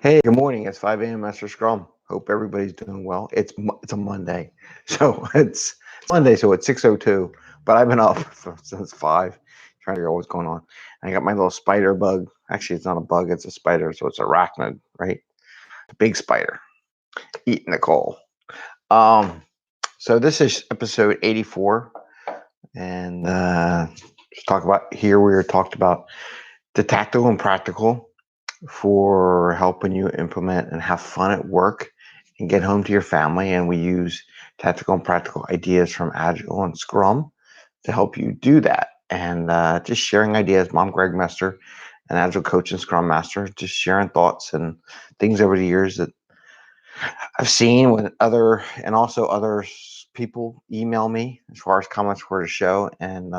Hey, good morning. It's 5 a.m. Mester Scrum. Hope everybody's doing well. It's a Monday, so it's Monday, so it's 6:02. But I've been up since 5, trying to figure out what's going on. I got my little spider bug. Actually, it's not a bug; it's a spider, so it's arachnid, right? A big spider eating the coal. Um, so this is episode 84, and talk about here we were talked about the tactical and practical for helping you implement and have fun at work and get home to your family. And we use tactical and practical ideas from Agile and Scrum to help you do that. And just sharing ideas. I'm Greg Mester, an Agile coach and Scrum Master, just sharing thoughts and things over the years that I've seen when other people email me as far as comments for the show and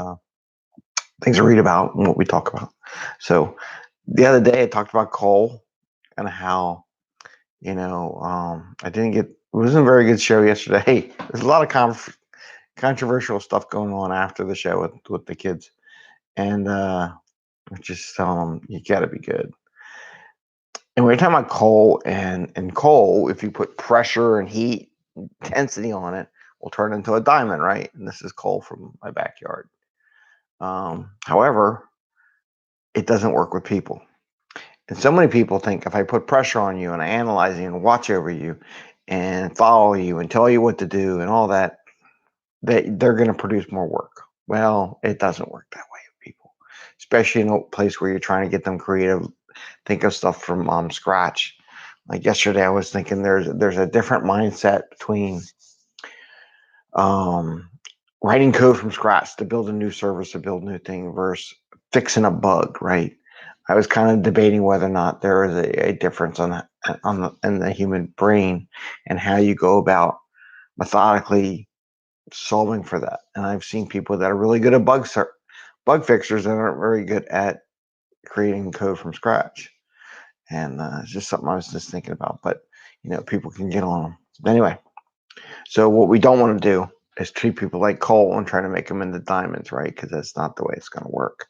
things to read about and what we talk about. So the other day I talked about coal and how it wasn't a very good show yesterday. There's a lot of controversial stuff going on after the show with the kids, and just tell them you got to be good. And we're talking about coal, and coal, if you put pressure and heat intensity on it, will turn into a diamond, right? And this is coal from my backyard. However, it doesn't work with people. And so many people think if I put pressure on you and I analyze you and watch over you and follow you and tell you what to do and all that, they're going to produce more work. Well, it doesn't work that way with people, especially in a place where you're trying to get them creative, think of stuff from scratch. Like yesterday, I was thinking there's a different mindset between um, writing code from scratch to build a new service, to build a new thing, versus fixing a bug, right? I was kind of debating whether or not there is a difference in the human brain and how you go about methodically solving for that. And I've seen people that are really good at bug fixers and aren't very good at creating code from scratch. And it's just something I was just thinking about. But people can get on them anyway. So what we don't want to do is treat people like coal and try to make them into diamonds, right? Because that's not the way it's going to work.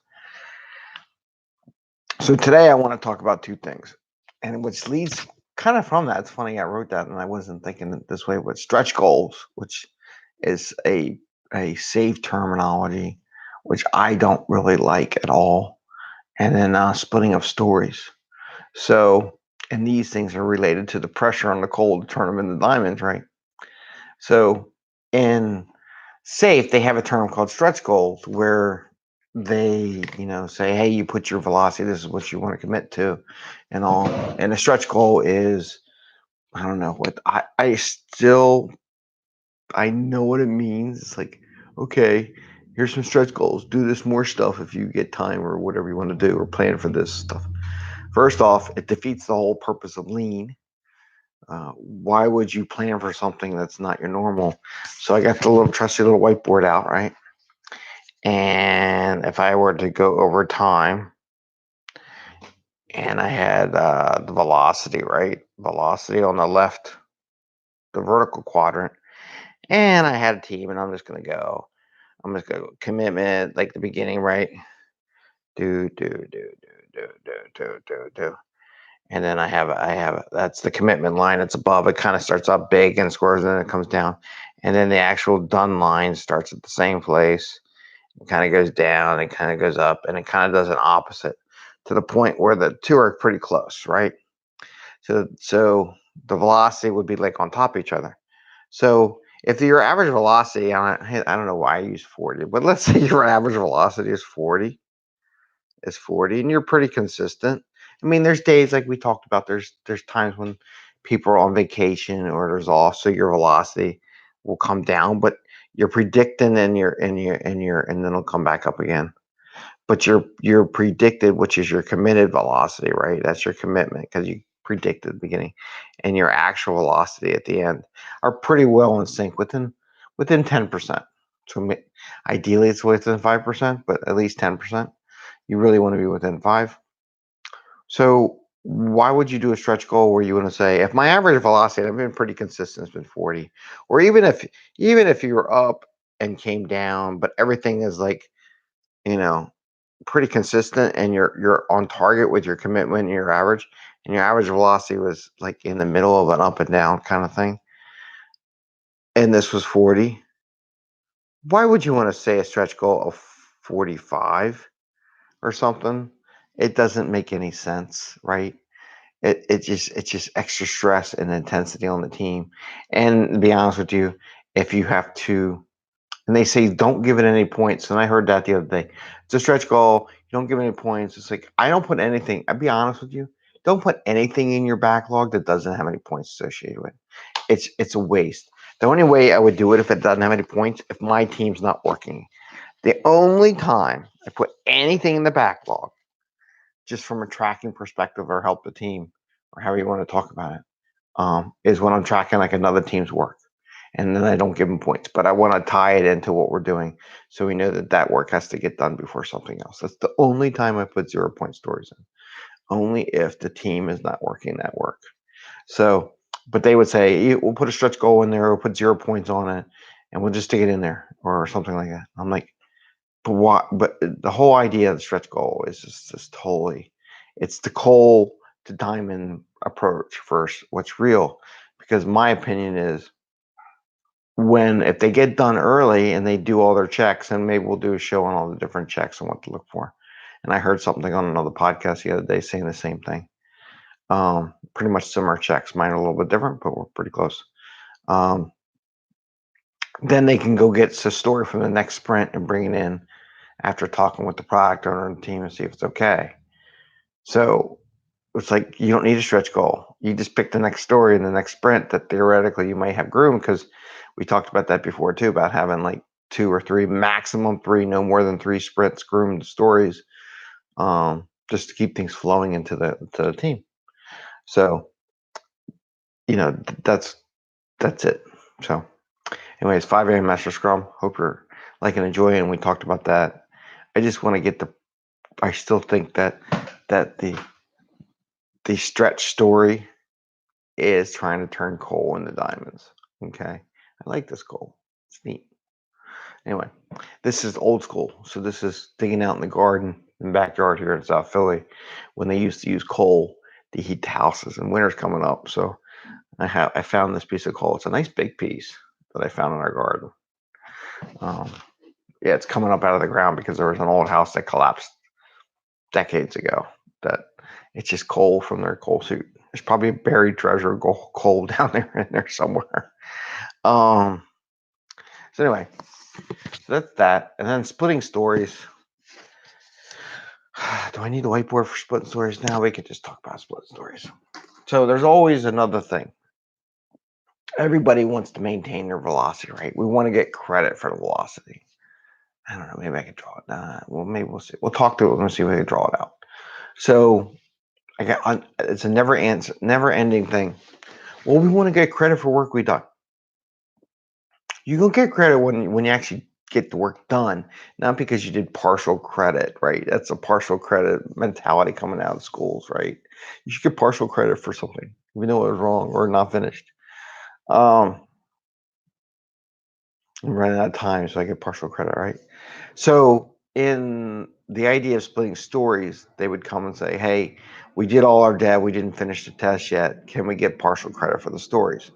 So today I want to talk about two things, and which leads kind of from that. It's funny I wrote that and I wasn't thinking it this way, but stretch goals, which is a safe terminology, which I don't really like at all, and then splitting of stories. So, and these things are related to the pressure on the coal to turn them into diamonds, right? So, in safe, they have a term called stretch goals where they, say, hey, you put your velocity, this is what you want to commit to, and all. And a stretch goal is, I don't know what I know what it means. It's like, okay, here's some stretch goals. Do this more stuff if you get time or whatever you want to do or plan for this stuff. First off, it defeats the whole purpose of lean. Why would you plan for something that's not your normal? So I got the little trusty little whiteboard out, right? And if I were to go over time, and I had the velocity, right? Velocity on the left, the vertical quadrant, and I had a team, and I'm just going to go commitment, like the beginning, right? Do. And then I have that's the commitment line. It's above. It kind of starts up big and squares, and then it comes down. And then the actual done line starts at the same place. It kind of goes down, and kind of goes up, and it kind of does an opposite to the point where the two are pretty close, right? So the velocity would be like on top of each other. So if your average velocity, I don't know why I use 40, but let's say your average velocity is 40, and you're pretty consistent. I mean, there's days like we talked about. There's times when people are on vacation or there's off, so your velocity will come down, but you're predicting and then it'll come back up again. But you're predicted, which is your committed velocity, right? That's your commitment because you predicted at the beginning, and your actual velocity at the end are pretty well in sync within 10%. So ideally it's within 5%, but at least 10%. You really want to be within 5. So why would you do a stretch goal where you want to say, if my average velocity, I've been pretty consistent, it's been 40, or even if you were up and came down, but everything is like, you know, pretty consistent and you're on target with your commitment and your average velocity was like in the middle of an up and down kind of thing, and this was 40, why would you want to say a stretch goal of 45 or something? It doesn't make any sense, right? It's just extra stress and intensity on the team. And to be honest with you, if you have to, and they say don't give it any points. And I heard that the other day. It's a stretch goal. You don't give it any points. It's like I don't put anything. I'll be honest with you. Don't put anything in your backlog that doesn't have any points associated with it. It's a waste. The only way I would do it if it doesn't have any points, if my team's not working. The only time I put anything in the backlog, just from a tracking perspective or help the team, or however you want to talk about it, is when I'm tracking like another team's work. And then I don't give them points, but I want to tie it into what we're doing. So we know that that work has to get done before something else. That's the only time I put 0 point stories in, only if the team is not working that work. So, but they would say, we'll put a stretch goal in there, we'll put 0 points on it, and we'll just stick it in there or something like that. I'm like, but what? But the whole idea of the stretch goal is just totally, it's the coal to diamond approach first. What's real? Because my opinion is when if they get done early and they do all their checks, and maybe we'll do a show on all the different checks and what to look for. And I heard something on another podcast the other day saying the same thing. Pretty much similar checks. Mine are a little bit different, but we're pretty close. Then they can go get the story from the next sprint and bring it in after talking with the product owner and the team and see if it's okay. So it's like you don't need a stretch goal. You just pick the next story in the next sprint that theoretically you might have groomed, because we talked about that before too, about having like 2 or 3, maximum 3, no more than 3 sprints groomed stories, just to keep things flowing into the team. So that's it. So anyways, 5 a.m. Mester Scrum. Hope you're liking and enjoying. And we talked about that. I just want to get I still think that the stretch story is trying to turn coal into diamonds. Okay. I like this coal. It's neat. Anyway, this is old school. So this is digging out in the garden and backyard here in South Philly when they used to use coal to heat the houses, and winter's coming up. So I found this piece of coal. It's a nice big piece that I found in our garden. Yeah, it's coming up out of the ground because there was an old house that collapsed decades ago. That it's just coal from their coal chute. There's probably a buried treasure of coal down there in there somewhere. So anyway, so that's that. And then splitting stories. Do I need a whiteboard for splitting stories now? We could just talk about splitting stories. So there's always another thing. Everybody wants to maintain their velocity, right? We want to get credit for the velocity. I don't know. Maybe I could draw it. Well, maybe we'll see. We'll talk to it and see if we can draw it out. So it's a never ending thing. Well, we want to get credit for work we done. You go get credit when you actually get the work done, not because you did partial credit, right? That's a partial credit mentality coming out of schools, right? You should get partial credit for something, even though it was wrong or not finished. I'm running out of time, so I get partial credit, right? So in the idea of splitting stories, they would come and say, hey, we did all our dev, we didn't finish the test yet. Can we get partial credit for the stories?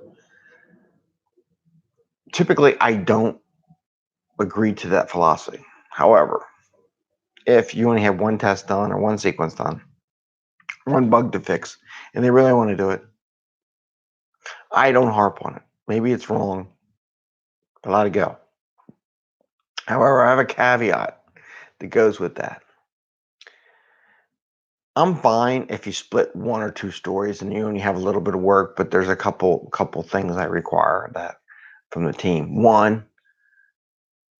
Typically, I don't agree to that philosophy. However, if you only have one test done or one sequence done, one bug to fix, and they really want to do it, I don't harp on it. Maybe it's wrong, but let it go. However, I have a caveat that goes with that. I'm fine if you split 1 or 2 stories and you only have a little bit of work, but there's a couple things I require that from the team. One,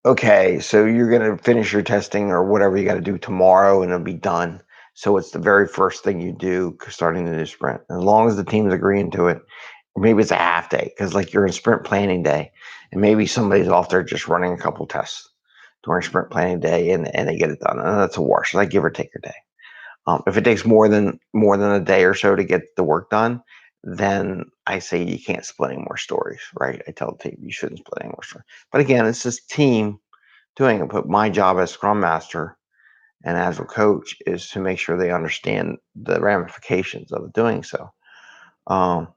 okay, so you're going to finish your testing or whatever you got to do tomorrow and it'll be done. So it's the very first thing you do starting the new sprint. As long as the team's agreeing to it, or maybe it's a half day because like you're in sprint planning day and maybe somebody's off there just running a couple tests during sprint planning day and they get it done. And that's a wash, like give or take a day. If it takes more than a day or so to get the work done, then I say you can't split any more stories, right? I tell the team you shouldn't split any more stories. But again, it's this team doing it. But my job as Scrum Master an Agile coach is to make sure they understand the ramifications of doing so. And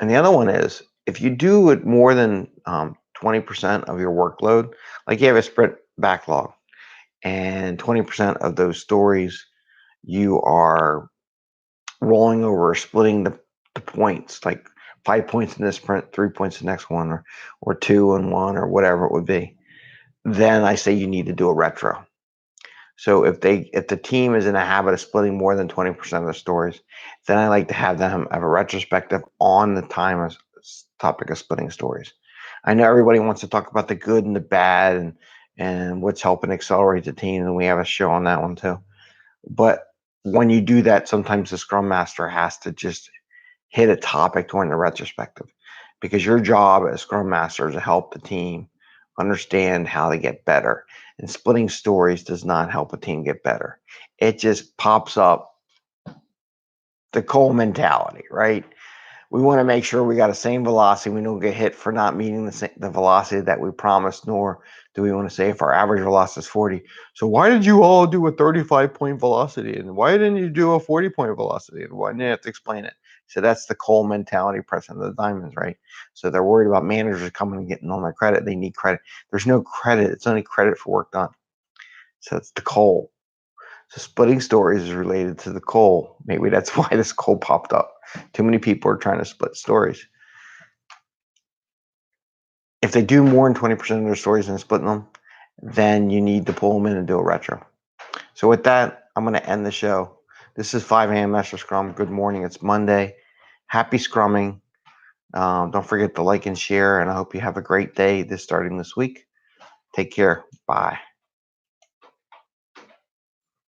the other one is, if you do it more than 20% of your workload, like you have a sprint backlog, and 20% of those stories you are rolling over, splitting the points, like 5 points in this sprint, 3 points in the next one, or 2 and 1, or whatever it would be, then I say you need to do a retro. So if the team is in a habit of splitting more than 20% of the stories, then I like to have them have a retrospective on the topic of splitting stories. I know everybody wants to talk about the good and the bad and what's helping accelerate the team, and we have a show on that one too. But when you do that, sometimes the Scrum Master has to just hit a topic during the retrospective, because your job as Scrum Master is to help the team understand how they get better. And splitting stories does not help a team get better. It just pops up the coal mentality, right? We want to make sure we got the same velocity. We don't get hit for not meeting the velocity that we promised, nor do we want to say if our average velocity is 40. So why did you all do a 35-point velocity? And why didn't you do a 40-point velocity? And why didn't you have to explain it? So that's the coal mentality present of the diamonds, right? So they're worried about managers coming and getting all their credit. They need credit. There's no credit. It's only credit for work done. So it's the coal. So splitting stories is related to the coal. Maybe that's why this coal popped up. Too many people are trying to split stories. If they do more than 20% of their stories and splitting them, then you need to pull them in and do a retro. So with that, I'm going to end the show. This is 5am Mester Scrum. Good morning. It's Monday. Happy Scrumming. Don't forget to like and share, and I hope you have a great day starting this week. Take care. Bye.